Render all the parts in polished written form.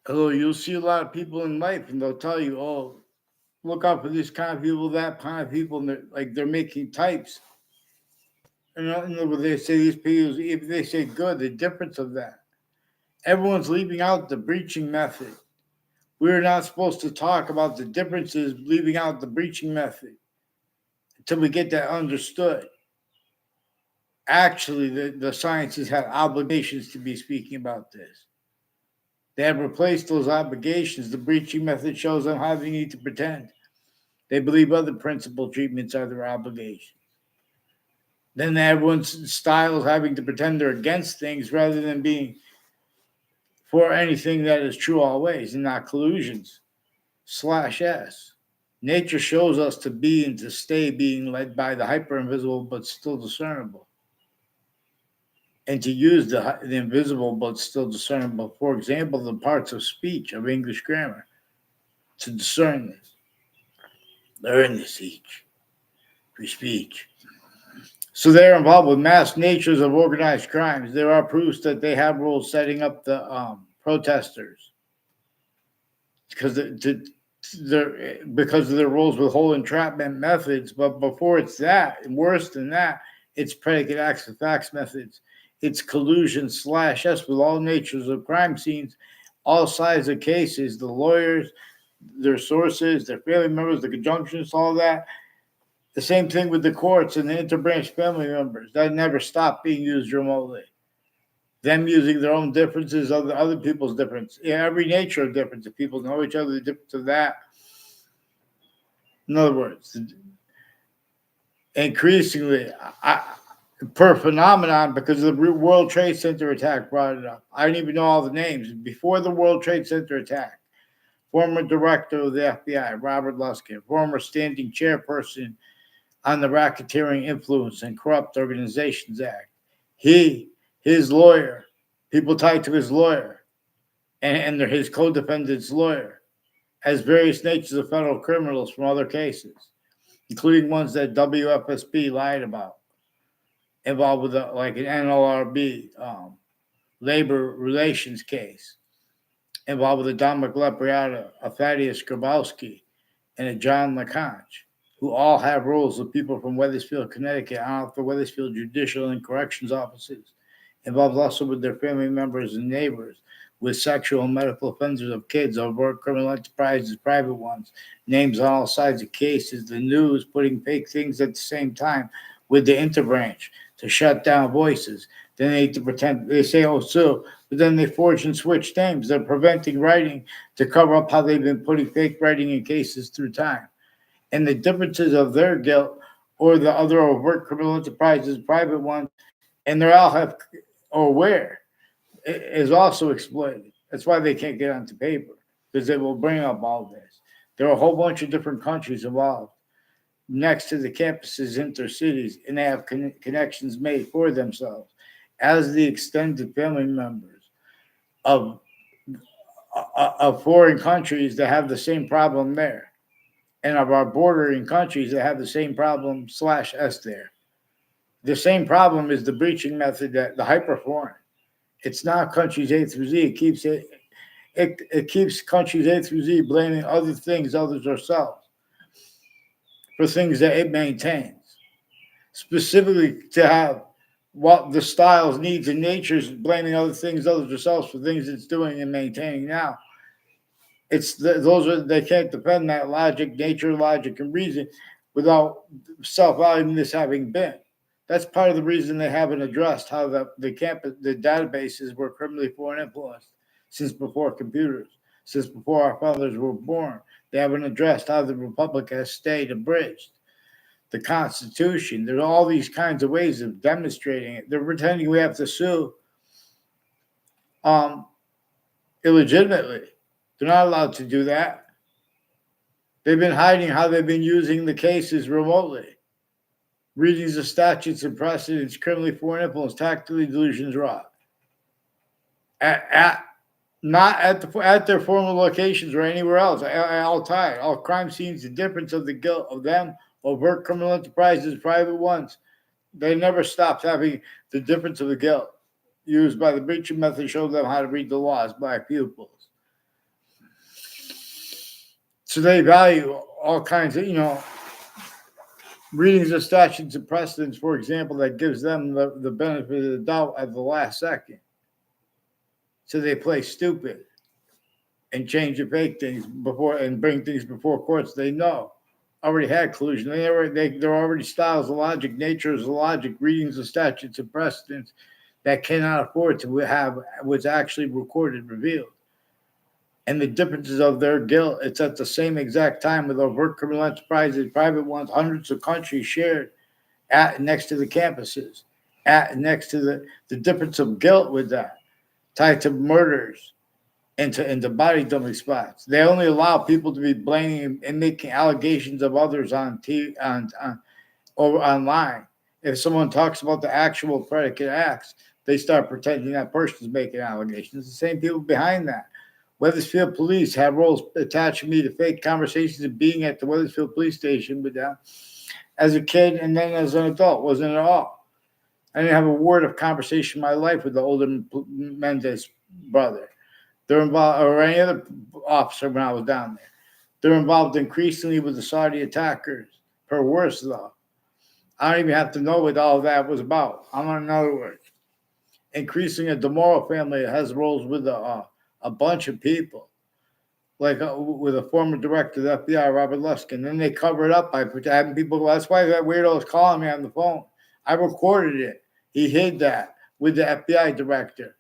Although you'll see a lot of people in life, and they'll tell you, "Oh, look out for this kind of people, that kind of people," and they're making types. And when they say these people, if they say good, the difference of that. Everyone's leaving out the breaching method. We're not supposed to talk about the differences, leaving out the breaching method until we get that understood. Actually, the sciences have obligations to be speaking about this. They have replaced those obligations. The breaching method shows them how they need to pretend. They believe other principal treatments are their obligation. Then everyone's style is having to pretend they're against things rather than being for anything that is true always and not collusions. Slash S. Nature shows us to be and to stay being led by the hyper invisible but still discernible, and to use the invisible but still discernible, for example, the parts of speech of English grammar, to discern this. Learn this each. Free speech. So they're involved with mass natures of organized crimes. There are proofs that they have rules setting up the protesters because because of their rules with whole entrapment methods. But before it's that, and worse than that, it's predicate acts of facts methods. It's collusion slash S with all natures of crime scenes, all sides of cases, the lawyers, their sources, their family members, the conjunctions, all that. The same thing with the courts and the inter-branch family members. That never stopped being used remotely. Them using their own differences, other people's difference. Yeah, every nature of difference. If people know each other, the difference of that. In other words, increasingly, per phenomenon, because the World Trade Center attack brought it up. I didn't even know all the names. Before the World Trade Center attack, former director of the FBI, Robert Luskin, former standing chairperson on the Racketeering Influence and Corrupt Organizations Act. His lawyer, people tied to his lawyer, and they're his co-defendant's lawyer, as various natures of federal criminals from other cases, including ones that WFSB lied about, involved with like an NLRB labor relations case, involved with a Don McLepriata, a Thaddeus Grabowski, and a John LeConte, who all have roles with people from Wethersfield, Connecticut, out for Wethersfield Judicial and Corrections Offices, involved also with their family members and neighbors, with sexual and medical offenders of kids, overt criminal enterprises, private ones, names on all sides of cases, the news putting fake things at the same time with the interbranch to shut down voices. Then they need to pretend they say, oh, so, but then they forge and switch names. They're preventing writing to cover up how they've been putting fake writing in cases through time. And the differences of their guilt or the other overt criminal enterprises, private ones, and they all have or where is also exploited. That's why they can't get onto paper because they will bring up all this. There are a whole bunch of different countries involved next to the campuses, intercities, and they have connections made for themselves as the extended family members of foreign countries that have the same problem there, and of our bordering countries that have the same problem slash S there. The same problem is the breaching method that the hyperforeign. It's not countries A through Z. It keeps countries A through Z blaming other things, others ourselves, for things that it maintains. Specifically to have what the styles, needs, and natures blaming other things, others ourselves for things it's doing and maintaining now. They can't defend that logic, nature, logic, and reason without self-valuing this having been. That's part of the reason they haven't addressed how the databases were criminally foreign influenced since before computers, since before our fathers were born. They haven't addressed how the republic has stayed abridged. The Constitution. There are all these kinds of ways of demonstrating it. They're pretending we have to sue um, illegitimately. They're not allowed to do that. They've been hiding how they've been using the cases remotely. Readings of statutes and precedents, criminally foreign influence, tactically delusions wrought. Not at their former locations or anywhere else. All tied. All crime scenes, the difference of the guilt of them, overt criminal enterprises, private ones. They never stopped having the difference of the guilt used by the breaching method, showed them how to read the laws, black pupils. So they value all kinds of, readings of statutes and precedents, for example, that gives them the benefit of the doubt at the last second. So they play stupid and change and fake things before and bring things before courts they know already had collusion. They're already styles of logic, natures of logic, readings of statutes and precedents that cannot afford to have what's actually recorded revealed. And the differences of their guilt, it's at the same exact time with overt criminal enterprises, private ones, hundreds of countries shared at next to the campuses, at next to the difference of guilt with that, tied to murders into body dumping spots. They only allow people to be blaming and making allegations of others on or online. If someone talks about the actual predicate acts, they start pretending that person's making allegations. The same people behind that. Weathersfield police have roles attaching me to fake conversations of being at the Weathersfield police station with them as a kid and then as an adult. Wasn't at all. I didn't have a word of conversation in my life with the older Mendez brother. They're involved, or any other officer when I was down there. They're involved increasingly with the Saudi attackers. Per worse, though. I don't even have to know what all of that was about. I'm on another word. Increasing a DeMoro family has roles with a bunch of people, like with a former director of the FBI, Robert Luskin. Then they cover it up by having people. That's why that weirdo was calling me on the phone. I recorded it. He hid that with the FBI director.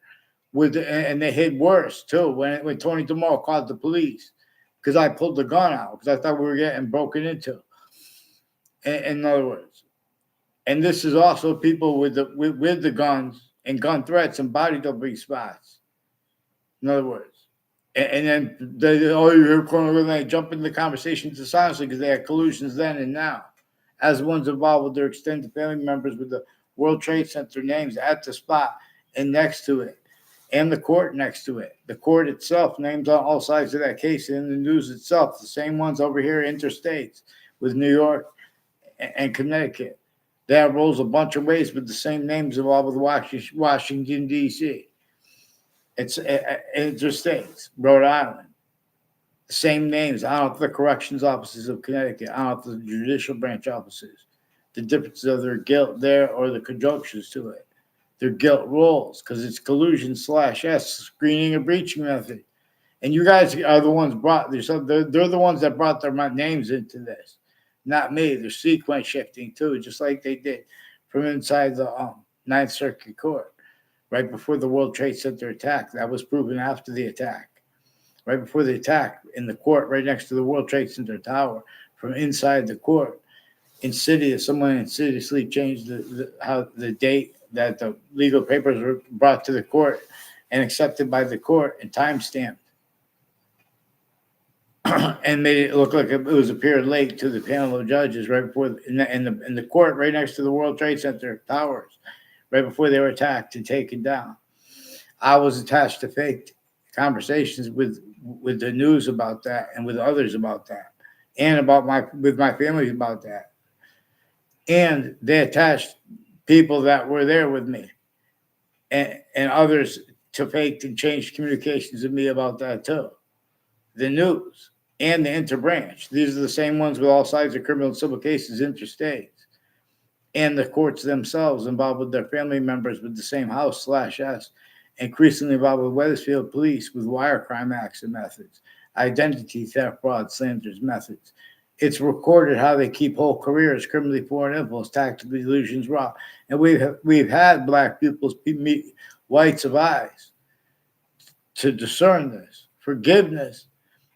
And they hid worse too when Tony DeMoro called the police because I pulled the gun out because I thought we were getting broken into. In other words, and this is also people with the guns and gun threats and body dumping spots. In other words, and then they jump into the conversation dishonestly because they had collusions then and now, as ones involved with their extended family members with the World Trade Center names at the spot and next to it. And the court next to it. The court itself, names on all sides of that case, and the news itself, the same ones over here, interstates, with New York and Connecticut. They have roles a bunch of ways with the same names involved with Washington, D.C. It's interstates, Rhode Island. The same names out of the corrections offices of Connecticut, out of the judicial branch offices. The differences of their guilt there or the conjunctions to it. Their guilt rolls because it's collusion /S screening and breaching method. And you guys are the ones they're the ones that brought their names into this, not me. They're sequence shifting too, just like they did from inside the Ninth Circuit Court right before the World Trade Center attack. That was proven after the attack. Right before the attack in the court right next to the World Trade Center tower from inside the court. Someone insidiously changed the date that the legal papers were brought to the court and accepted by the court and time-stamped and made it look like it was appeared late to the panel of judges right before in the court right next to the World Trade Center towers right before they were attacked and taken down. I was attached to fake conversations with the news about that and with others about that and with my family about that. And they attached people that were there with me and others to fake and change communications with me about that too. The news and the Inter-branch. These are the same ones with all sides of criminal and civil cases, interstates. And the courts themselves involved with their family members with the same house /S, increasingly involved with Weathersfield police with wire crime acts and methods, identity theft, fraud, slanders, methods. It's recorded how they keep whole careers, criminally foreign influence, tactical delusions, raw. And we've had black people's whites of eyes to discern this. Forgiveness,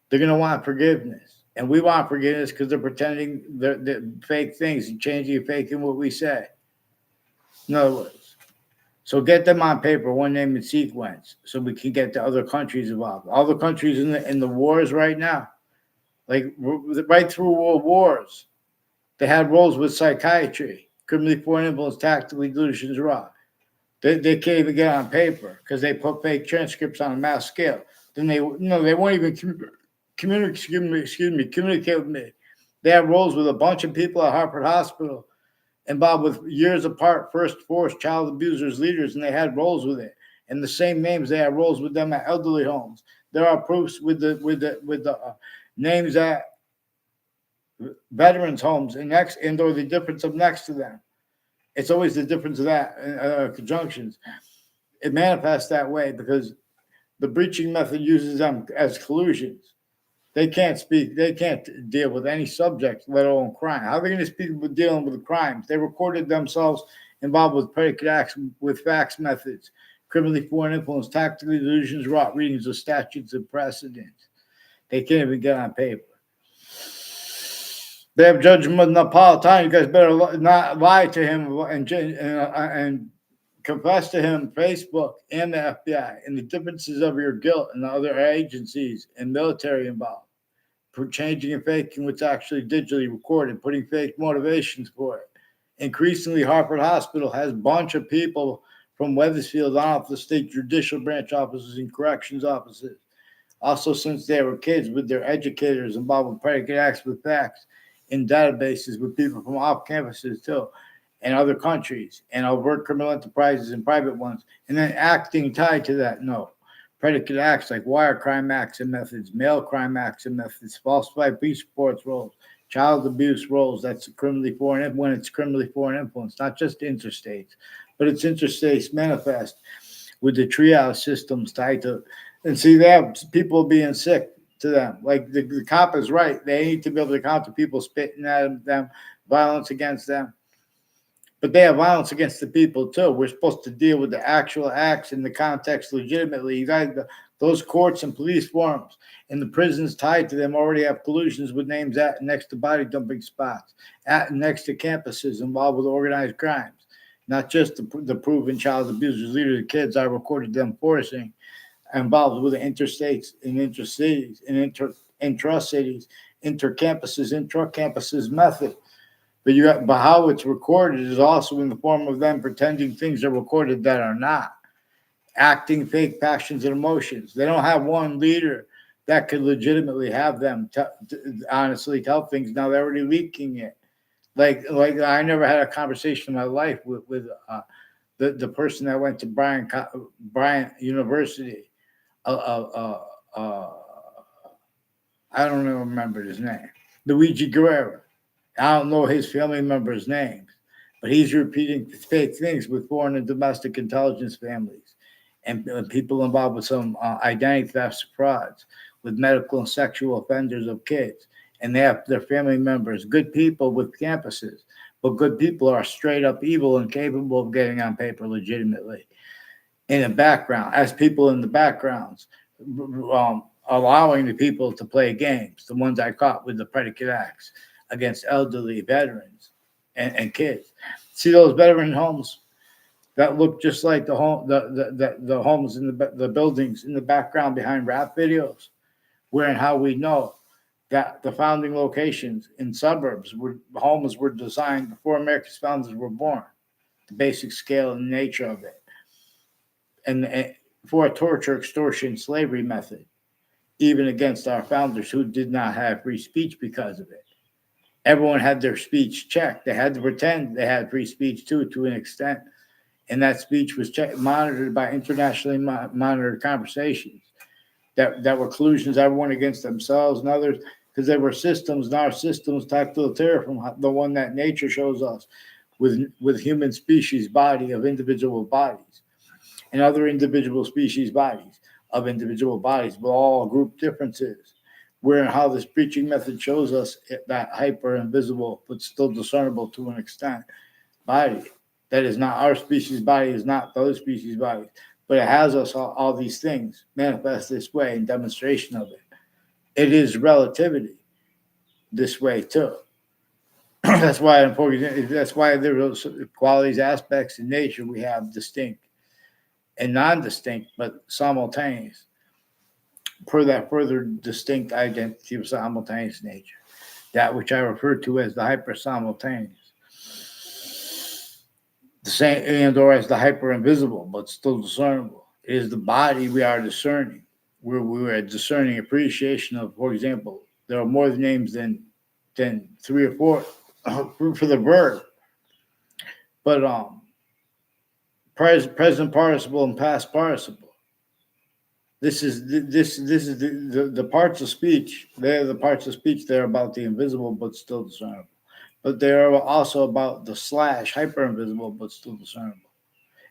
they're going to want forgiveness. And we want forgiveness because they're pretending they're fake things and changing and faking what we say. In other words, so get them on paper, one name and sequence, so we can get the other countries involved. All the countries in the wars right now, like right through world wars, they had roles with psychiatry, criminally foreign influence, tactical delusions, raw. They can't even get on paper because they put fake transcripts on a mass scale. Then they won't even communicate with me. They have roles with a bunch of people at Hartford Hospital involved with years apart, first force, child abusers, leaders, and they had roles with it. And the same names, they have roles with them at elderly homes. There are proofs with the names at veterans' homes and or the difference of next to them. It's always the difference of that conjunctions. It manifests that way because the breaching method uses them as collusions. They can't speak. They can't deal with any subject, let alone crime. How are they going to speak with dealing with crimes? They recorded themselves involved with predicate acts with fax methods, criminally foreign influence, tactical delusions, rote readings of statutes and precedents. They can't even get on paper. They have judgment Napolitano. You guys better not lie to him and confess to him, Facebook and the FBI, and the differences of your guilt and the other agencies and military involved. For changing and faking what's actually digitally recorded, putting fake motivations for it. Increasingly, Hartford Hospital has a bunch of people from Wethersfield on off the state judicial branch offices and corrections offices. Also, since they were kids, with their educators involved with predicate acts with facts in databases with people from off campuses too, and other countries, and overt criminal enterprises and private ones, and then acting tied to that. No. Predicate acts like wire crime acts and methods, mail crime acts and methods, falsified police reports roles, child abuse roles. That's criminally foreign when it's criminally foreign influence, not just interstates, but it's interstates manifest with the triage systems tied to. And see, they have people being sick to them. Like the cop is right; they need to be able to count the people spitting at them, violence against them. But they have violence against the people too. We're supposed to deal with the actual acts in the context legitimately. You guys, those courts and police forums and the prisons tied to them already have collusions with names at and next to body dumping spots, at and next to campuses involved with organized crimes. Not just the proven child abusers, leaders of kids. I recorded them forcing involved with the interstates and intercities and intra-cities, intercampuses, intra-campuses method. But how it's recorded is also in the form of them pretending things are recorded that are not, acting fake passions and emotions. They don't have one leader that could legitimately have them honestly tell things. Now they're already leaking it. Like I never had a conversation in my life with the person that went to Bryant University. I don't even remember his name. Luigi Guerrero. I don't know his family members' names, but he's repeating fake things with foreign and domestic intelligence families and people involved with some identity thefts, frauds, with medical and sexual offenders of kids. And they have their family members, good people with campuses, but good people are straight up evil and capable of getting on paper legitimately. In the background, as people in the backgrounds, allowing the people to play games, the ones I caught with the predicate acts against elderly veterans and kids. See those veteran homes that look just like the homes in the buildings in the background behind rap videos, where and how we know that the founding locations in suburbs where homes were designed before America's founders were born, the basic scale and nature of it, and for a torture, extortion, slavery method, even against our founders who did not have free speech because of it. Everyone had their speech checked. They had to pretend they had free speech too, to an extent. And that speech was monitored by internationally monitored conversations that were collusions, everyone against themselves and others, because there were systems, and our systems type to the terror from the one that nature shows us with human species body of individual bodies and other individual species bodies of individual bodies, but all group differences. Where and how this preaching method shows us that hyper invisible, but still discernible to an extent, body that is not our species body, is not those species bodies, but it has us all these things manifest this way in demonstration of it. It is relativity this way too. That's why there are qualities, aspects in nature we have distinct and non-distinct, but simultaneous. Per that further distinct identity of simultaneous nature, that which I refer to as the hyper simultaneous, the same and or as the hyper invisible, but still discernible. It is the body we are discerning, where we are discerning appreciation of, for example, there are more names than 3 or 4 for the verb, but present participle and past participle. the parts of speech. They're the parts of speech. They're about the invisible but still discernible. But they are also about the slash hyper invisible but still discernible.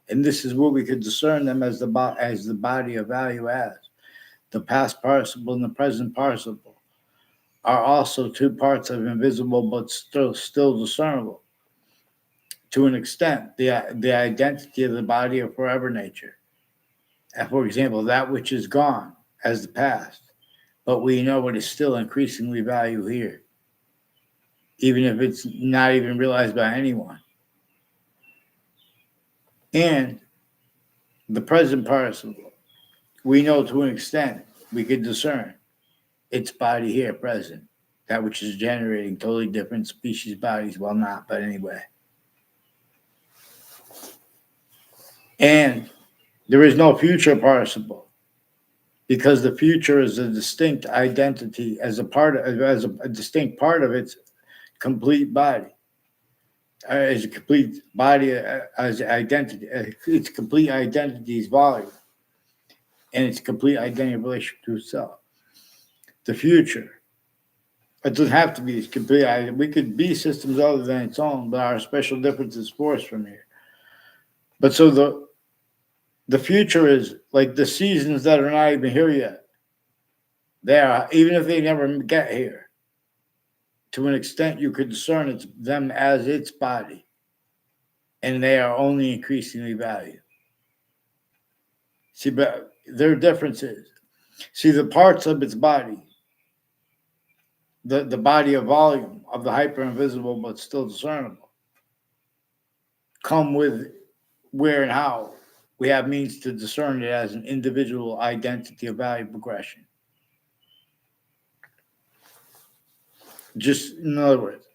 And this is where we could discern them as the body of value as the past participle and the present participle are also two parts of invisible but still discernible to an extent. The identity of the body of forever nature. And for example, that which is gone as the past, but we know it is still increasingly valued here, even if it's not even realized by anyone. And the present participle, we know to an extent we could discern its body here present, that which is generating totally different species bodies. Well, not, but anyway. And there is no future participle because the future is a distinct identity as a distinct part of its complete body, as a complete body, as identity, its complete identity's volume, and its complete identity in relation to itself. The future, it doesn't have to be complete. We could be systems other than its own, but our special difference is forced from here. But so the future is like the seasons that are not even here yet. They are, even if they never get here. To an extent, you could discern them as its body, and they are only increasingly valued. See, but their differences. See, the parts of its body, the body of volume of the hyper invisible but still discernible, come with where and how we have means to discern it as an individual identity of value progression. Just in other words,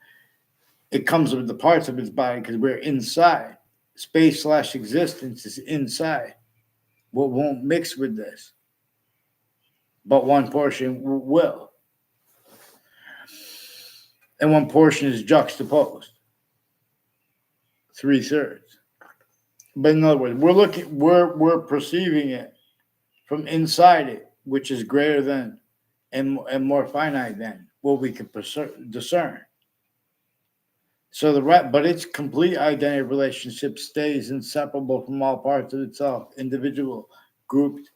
it comes with the parts of its body because we're inside. Space/existence is inside. What won't mix with this, but one portion will. And one portion is juxtaposed. 3/3. But in other words, we're perceiving it from inside it, which is greater than and more finite than what we can discern. So but its complete identity relationship stays inseparable from all parts of itself, individual, grouped,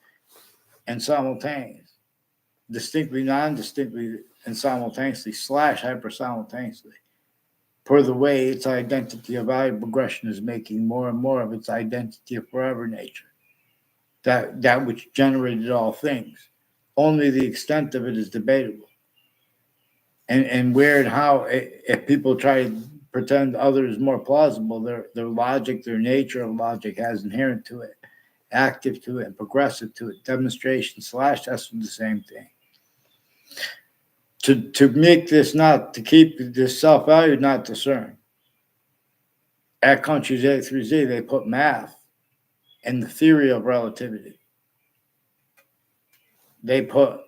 and simultaneous, distinctly, non-distinctly, and simultaneously / hyper simultaneously. Per the way its identity of value progression is making more and more of its identity of forever nature, that which generated all things. Only the extent of it is debatable. And where and how, if people try to pretend others more plausible, their logic, their nature of logic has inherent to it, active to it, and progressive to it, demonstration / that's the same thing. To make this not, to keep this self-value not discerned. At countries A through Z, they put math and the theory of relativity. They put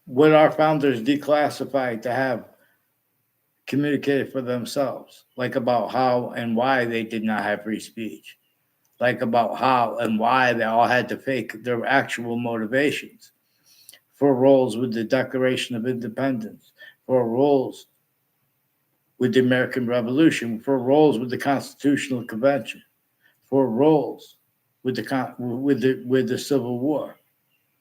what our founders declassified to have communicated for themselves, like about how and why they did not have free speech, like about how and why they all had to fake their actual motivations for roles with the Declaration of Independence, for roles with the American Revolution, for roles with the Constitutional Convention, for roles with the Civil War.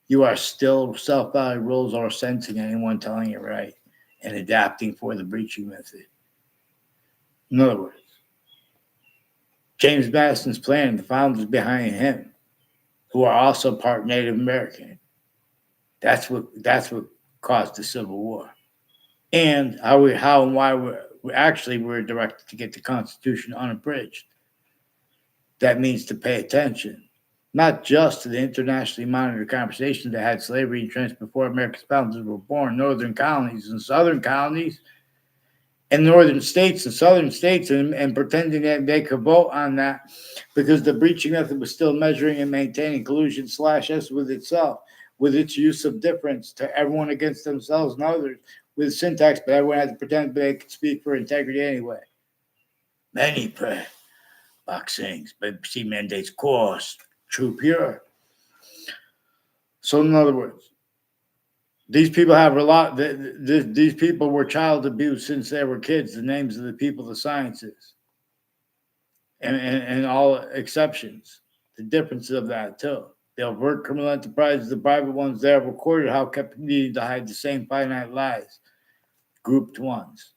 You are still self-value roles or sensing anyone telling you right and adapting for the breaching method. In other words, James Madison's plan, the founders behind him, who are also part Native American, that's what caused the Civil War. And how and why we're directed to get the Constitution unabridged. That means to pay attention, not just to the internationally monitored conversations that had slavery entrenched before America's founders were born, northern colonies and southern colonies, and northern states and southern states, and pretending that they could vote on that because the breaching method was still measuring and maintaining collusion / S with itself, with its use of difference to everyone against themselves and others, with syntax, but everyone had to pretend they could speak for integrity anyway. Many boxings, but she mandates course, true pure. So in other words, these people have a lot. These people were child abused since they were kids. The names of the people, the sciences, and all exceptions. The differences of that too. The overt criminal enterprises, the private ones, they have recorded how kept needing to hide the same finite lies. Grouped ones.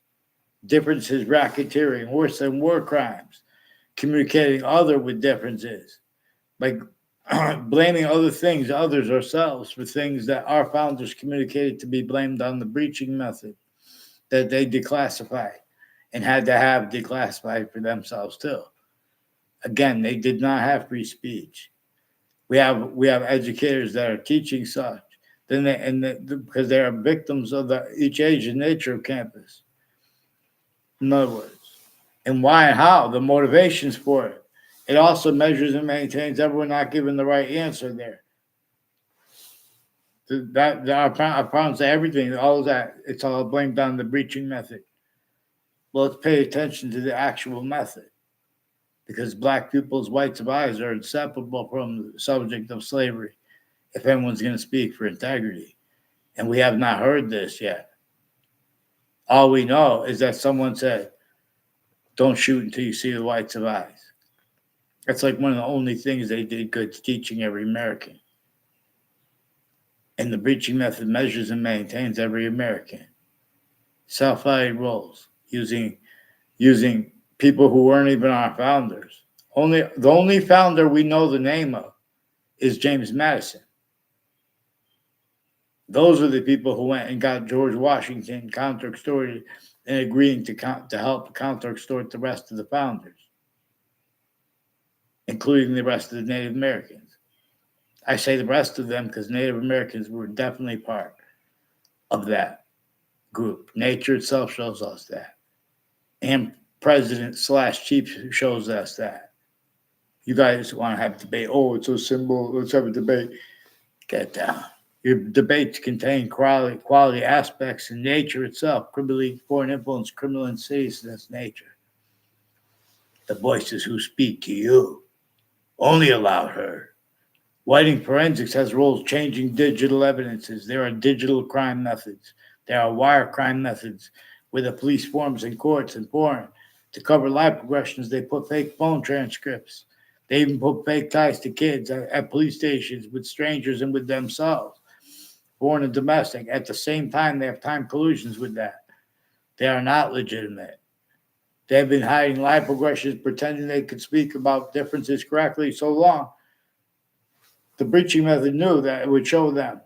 Differences, racketeering, worse than war crimes. Communicating other with differences, like blaming other things, others, ourselves for things that our founders communicated to be blamed on the breaching method that they declassified and had to have declassified for themselves too. Again, they did not have free speech. We have educators that are teaching such. Then because they are victims of each age and nature of campus. In other words, and why and how, the motivations for it. It also measures and maintains everyone not given the right answer there. That our problems to everything, all of that, it's all blamed on the breaching method. Well, let's pay attention to the actual method, because black people's whites of eyes are inseparable from the subject of slavery, if anyone's going to speak for integrity. And we have not heard this yet. All we know is that someone said, don't shoot until you see the whites of eyes. That's like one of the only things they did good teaching every American. And the breaching method measures and maintains every American. Self-valued roles, using people who weren't even our founders. The only founder we know the name of is James Madison. Those are the people who went and got George Washington counter-extorted and agreeing to help counter-extort the rest of the founders, including the rest of the Native Americans. I say the rest of them because Native Americans were definitely part of that group. Nature itself shows us that. And President/Chief shows us that. You guys want to have a debate. Oh, it's a symbol. Let's have a debate. Get down. Your debates contain quality aspects in nature itself. Criminal foreign influence, criminal insidiousness, nature. The voices who speak to you only allowed heard. Whiting forensics has roles changing digital evidences. There are digital crime methods. There are wire crime methods where the police forms in courts and foreign. To cover live progressions, they put fake phone transcripts. They even put fake ties to kids at police stations with strangers and with themselves, foreign and domestic. At the same time, they have time collusions with that. They are not legitimate. They have been hiding live progressions, pretending they could speak about differences correctly so long. The breaching method knew that it would show them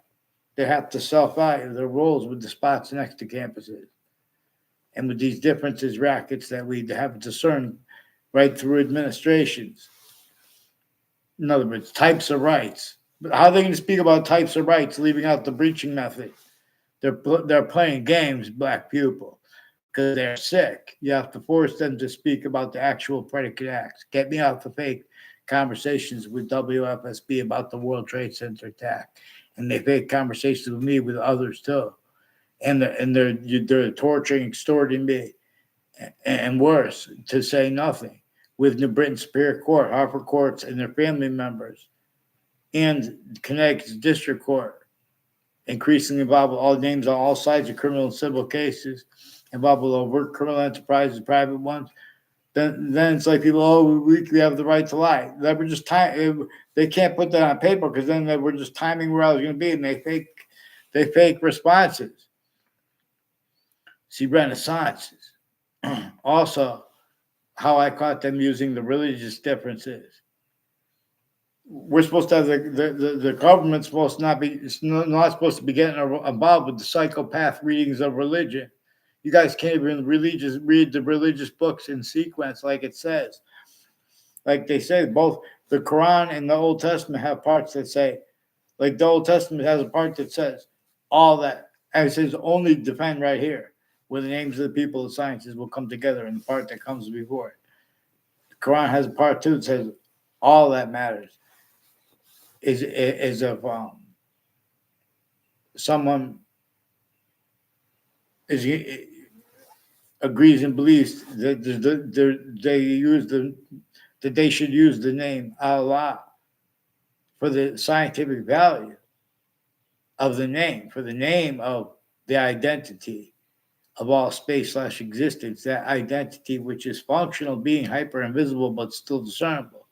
they have to self-value their roles with the spots next to campuses. And with these differences, rackets that we have discerned right through administrations. In other words, types of rights. But how are they going to speak about types of rights, leaving out the breaching method? They're playing games, black people, because they're sick. You have to force them to speak about the actual predicate acts. Get me out the fake conversations with WFSB about the World Trade Center attack, and they fake conversations with me with others too, and they're torturing, extorting me, and worse, to say nothing, with New Britain Superior Court, Hartford Courts, and their family members, and Connecticut's District Court, increasingly involved with all names on all sides of criminal and civil cases, involved with overt criminal enterprises, private ones. Then it's like people, oh, we have the right to lie. They were just they can't put that on paper because then they were just timing where I was going to be, and they fake responses. See, Renaissances. Also, how I caught them using the religious differences. We're supposed to have the government's supposed to not supposed to be getting involved with the psychopath readings of religion. You guys can't even read the religious books in sequence like it says. Like they say, both the Quran and the Old Testament have parts that say, like the Old Testament has a part that says all that, and it says only defend right here, where the names of the people of sciences will come together in the part that comes before it. The Quran has a part too that says all that matters is if someone agrees and believes that they should use the name Allah for the scientific value. of the name, for the name of the identity of all space/existence, that identity which is functional, being hyper invisible but still discernible.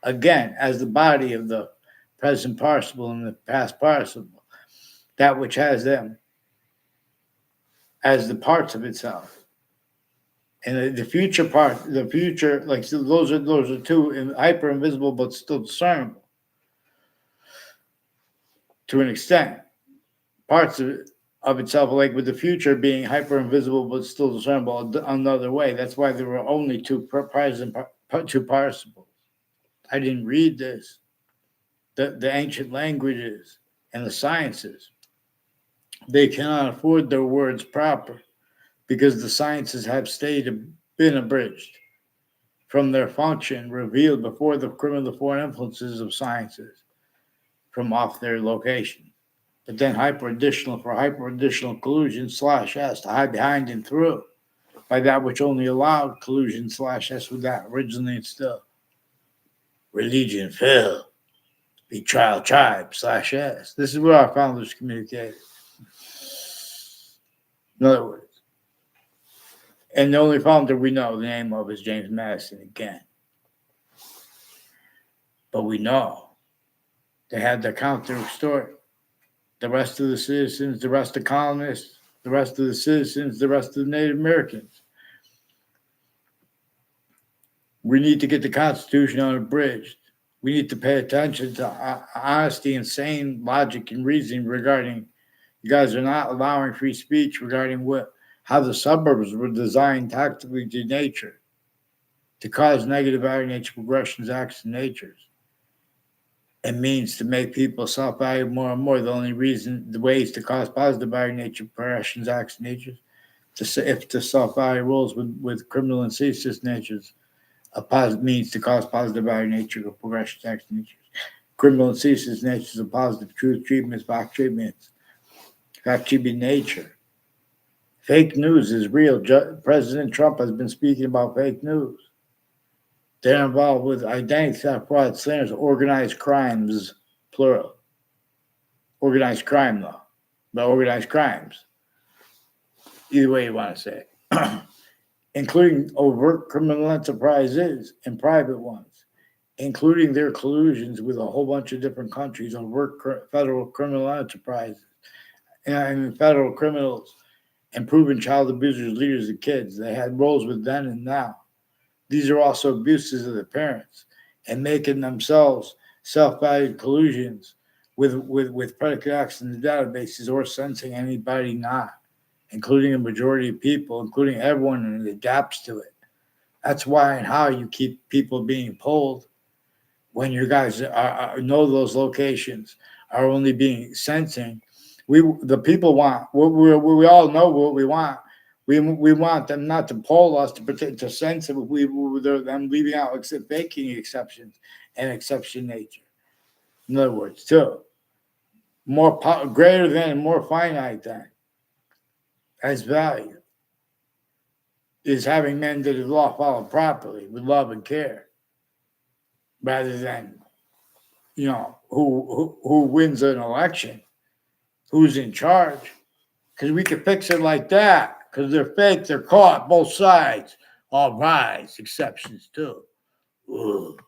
Again, as the body of the present participle and the past participle, that which has them as the parts of itself. And the future part, the future, like so those are two hyper invisible but still discernible to an extent. Parts of itself, like with the future being hyper invisible but still discernible another way. That's why there were only two participles. I didn't read this. The ancient languages and the sciences, they cannot afford their words proper because the sciences have been abridged from their function revealed before the criminal foreign influences of sciences from off their location. But then hyper-additional collusion/S to hide behind and through by that which only allowed collusion/S with that originally and still. Religion fell. Be tribe/S. This is what our founders communicated. In other words, and the only founder we know the name of is James Madison again. But we know they had their counter story. The rest of the citizens, the rest of the colonists, the rest of the citizens, the rest of the Native Americans. We need to get the Constitution unabridged. We need to pay attention to honesty and sane logic and reasoning regarding you guys are not allowing free speech regarding how the suburbs were designed tactically to nature to cause negative value nature progressions, acts, and natures. It means to make people self-value more and more. The ways to cause positive value nature progressions, acts, and natures. If the self-value rules with criminal and seditious natures, means to cause positive value nature progressions, acts, and natures. Criminal and seditious natures of positive truth treatments, fact treatment nature. Fake news is real. President Trump has been speaking about fake news. They're involved with identity theft, fraud, slanders, organized crimes, plural. Organized crime, though. But organized crimes. Either way you want to say it. Including overt criminal enterprises and private ones, including their collusions with a whole bunch of different countries, overt federal criminal enterprises and federal criminals and proven child abusers, leaders of kids. They had roles with then and now. These are also abuses of the parents and making themselves self-valued collusions with predicate acts in the databases or sensing anybody not, including a majority of people, including everyone, and it adapts to it. That's why and how you keep people being pulled when you guys know those locations are only being sensing. The people want, we all know what we want. We want them not to poll us to sense it. Them leaving out making exceptions and exception nature. In other words, too, greater than and more finite than as value is having men that the law followed properly with love and care, rather than who wins an election, who's in charge. Because we can fix it like that. Because they're fake, they're caught, both sides. All right, exceptions too. Ugh.